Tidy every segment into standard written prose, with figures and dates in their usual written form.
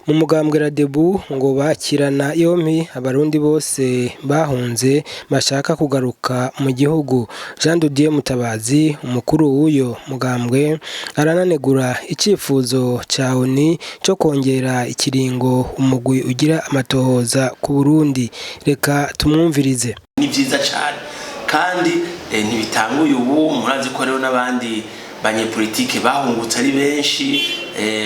mu mugambwe Radebu ngo bakirana yompi abarundi bose bahunze bashaka kugaruka mu gihugu. Jean de Dieu Mutabazi umukuru w'uyo mugambwe arananegura icifuzo ca ONU cyo kongera ikiringo umugwi ugira amatohoza ku Burundi. Reka tumwumvirize. Ni vyiza cyane kandi ntibitanguye ubu murazi ko rero n'abandi banyepolitike bahungutse ari benshi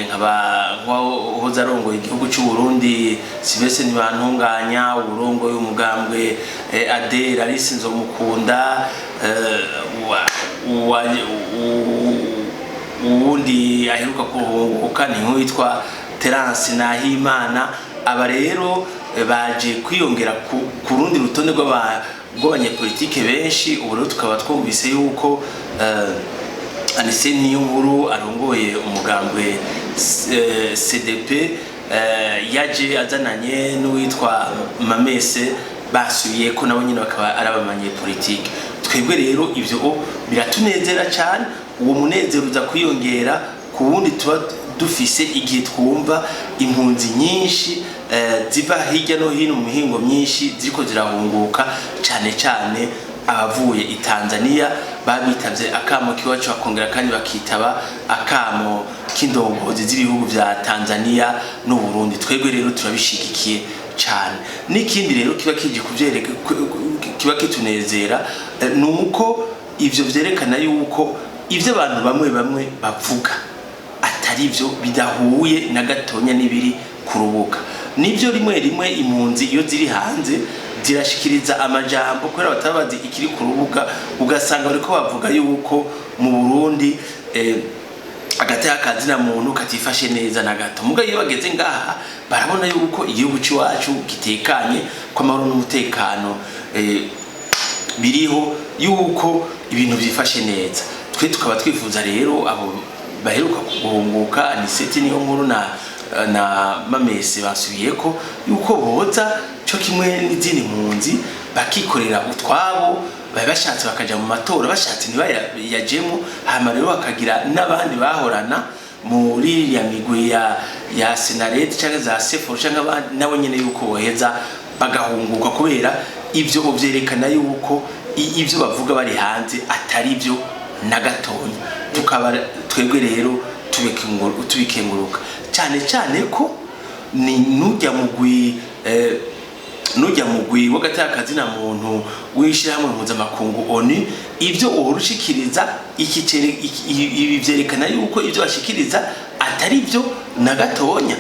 nk'abahoza arongoye igihugu cy'u Burundi Sylvestre Ntibantunganya, urongoye umugambwe Adera Alice Nzomukunda, uwundi aheruka kuhunguka ni nk'uwitwa Terence Nahimana. Aba rero baje kwiyongera ku rundi rutonde rw'abanyepolitike benshi. Ubu rero tukaba twumvise yuko Anise Niyonkuru arongoye umugambwe CDP yaje azananye n'uwitwa Mamese basubiye ko nabo nyine bakaba ari abanyepolitike. Twebwe rero ivyo biratunezera cyane. Uwo munezero uza kwiyongera ku wundi tuba dufise igihe twumva impunzi nyinshi ziva hirya no hino mu mihingo myinshi ziriko zirahunguka, cyane cyane abavuye i Tanzania babitavye akamo kiwacu bakongera kandi bakitaba akamo k'indongozi z'ibihugu vya Tanzania n'u Burundi. Twebwe rero turabishigikiye cyane. N'ikindi rero kiba kije kuvyereka kiba kitunezera nuko ivyo vyerekana yuko ivyo abantu bamwe bavuga atari ivyo bidahuye na gatonya n'ibiri ku rubuga. Nivyo rimwe impunzi iyo ziri hanze zirashikiriza amajambo kubera batabazi ikiri ku rubuga, ugasanga bariko bavuga yuko mu Burundi agateka kazina muntu katifashe neza na gato. Muga iyo bageze ngaha barabona yuko igihugu cy'iwacu gitekanye ko amahoro n'umutekano biriho, yuko ibintu byifashe neza. Twe tukaba twifuza rero abo baheruka guhunguka Aniseti Niyonkuru na Mamese basubiye ko yuko boza cyo kimwe n'izindi mpunzi bakikorera utwabo, bashatse bakaja mu matora, bashatse ntibayajemo, hama rero bakagira n'abandi bahorana muri ya migwi ya Senaret cyangwa za Sefor cyangwa abandi nabo nyene yuko boheza bagahunguka, kubera ivyo byerekana yuko ivyo bavuga bari hanze atari byo na gatonya. Tukaba twebwe rero tubikenguruka cyane ko ni nujya mugwi w'agateka kazina muntu wishirahamwe mpuzamakungu ONU, ivyo urushikiriza ibi vyerekana yuko ivyo bashikiriza atari byo na gatonya.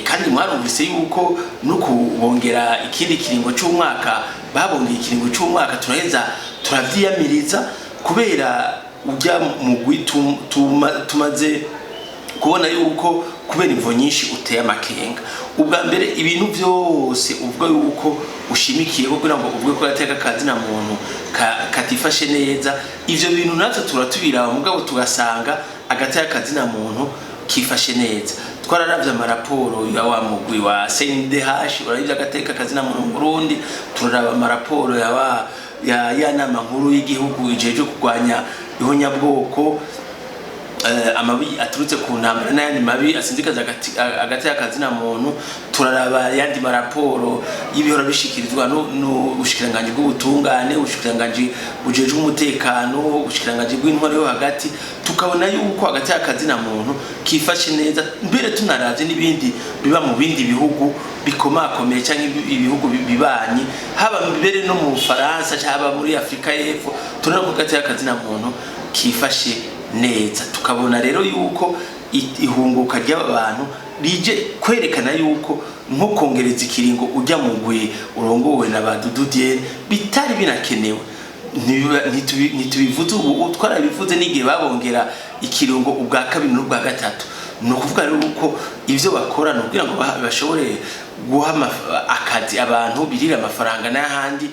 Kandi mwarumvise yuko no kubongera ikindi kiringo cy'umwaka, babongeye ikiringo cy'umwaka, turaheza turavyiyamiriza kubera ujya mugwi tumaze kubona yuko kubera imvo nyinshi uteye amakenga. Ubwa mbere ibintu byose uvuga yuko ushimikiye kugira ngo uvuge ko gateka kazina muntu katifashe neza, ivyo bintu natwe turatubira mugabo tugasanga agateka kazina muntu kifashe neza. Twararavye amaraporo ya wa mugwi wa CNDH uravye agateka kazina muntu mu Burundi, turaraba amaraporo ya nama nkuru y'igihugu ijeje kugwanya ihonyabwoko, amabi aturutse ku ntambara n'ayandi mabi asinzikaza agateka kazina muntu. Turaraba yandi maraporo y'ibihora bishikirizwa no gushikiranganje bw'ubutungane, ubushikiranganje bujeje umutekano, ubushikiranganje bw'intwaro yo hagati, tukabona yuko agateka kazina muntu kifashe neza. Mbere tunaravye n'ibindi biba mu bindi bihugu bikomakomeye cyangwa ibihugu bibanyi, haba mbere no mu Faransa cyangwa muri Afrika y'Epfo, turabona ko agateka kazina muntu kifashe neza. Tukabona rero yuko ihunguka ry'abantu rije kwerekana yuko nko kongereza ikiringo ujya mu gwe urongowe na badududye bitari binakenewe. Ntitubivuze ubu, twarabivuze n'igihe babongera ikiringo ubwa kabiri n'ubwa gatatu. No kuvuga rero uko ivyo bakora no kugira ngo bashobore guha akazi abantu birira amafaranga n'ahandi,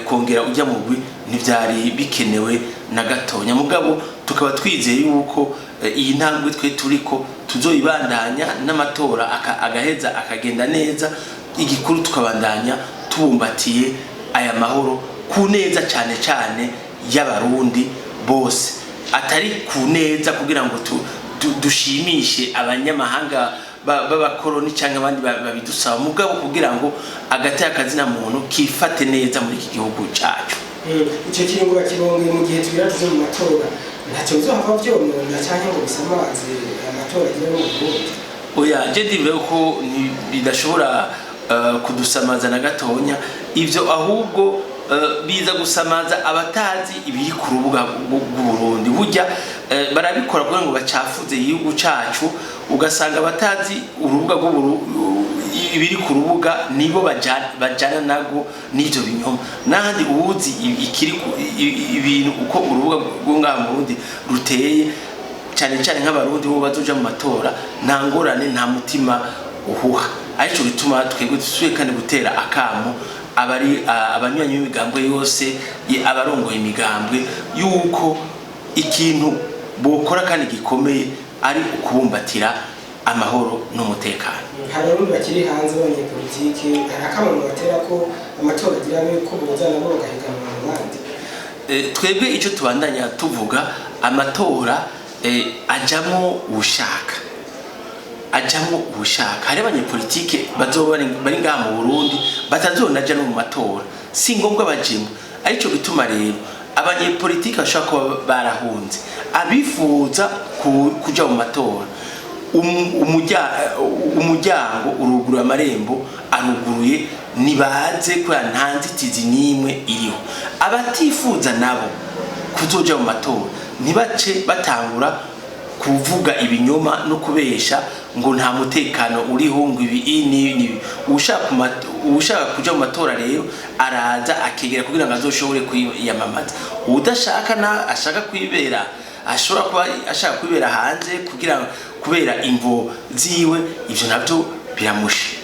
kongera ujya mu gwi ntivyari bikenewe na gatonya. Mugabo tukaba twizeye yuko iyi ntambwe twe turiko tuzoyibandanya n'amatora agaheza akagenda neza. Igikuru tukabandanya tubumbatiye aya mahoro ku neza cyane y'abarundi bose, atari ku neza kugira ngo dushimishe abanyamahanga b'abakoroni cyangwa abandi babidusaba mugabo kugira ngo agati akazina muntu kifate neza muri iki gihugu cyacu. Icyo kiringo bakibonye mu gihe tubiraje mu matora ntacyo bizohava vyonona cyangwa ngo bisamaze amatora agiye mu Burundi. Oya je ndivuga ko bidashobora kudusamaza na gatonya ivyo ahubwo biza gusamaza abatazi ibiri ku rubuga rw'Uburundi burya barabikora kugira ngo bacafuze igihugu cacu ugasanga abatazi urubuga ibiri ku rubuga nibo bajana nago n'ivyo binyoma nahandi ubuzi ikiri ibintu uko urubuga rw'ngaha mu Burundi ruteye cyane cyane nk'abarundi bo bazoja mu matora nta ngorane nta mutima uhuha arico bituma twebwe dusuye kandi gutera akamo abari abanywanyi b'imigambwe yose abarongoye imigambwe yuko ikintu bokora kandi gikomeye ari ukubumbatira amahoro n'umutekano. Hari bakiri hanze abanyepolitike arakamwe batera ko amatora agira ko bozana bo bagahiganwa mu bandi. Twebwe ico tubandanya tuvuga amatora ajamo ubushaka hari abanyepolitike bazoba bari ngaha mu Burundi batazonaja no mu matora si ngombwa bajemo arico bituma rero abanyepolitike bashaka kuba barahunze abifuza kuja mu matora umuryango uruguru amarembo aruguruye nibaze kwa ntanzitizi nimwe iriho abatifuza nabo kuzoja mu matora nibace batangura kuvuga ibinyoma no kubesha ngo nta mutekano uriho ngo ibi ushaka kuja mu matora rero araza akegera kugira ngo azoshobore kwiyamamaza udashaka na ashaka kwibera ashobora kuba ashaka kwibera hanze kugira kubera imvo ziwe ivyo navyo biramushe.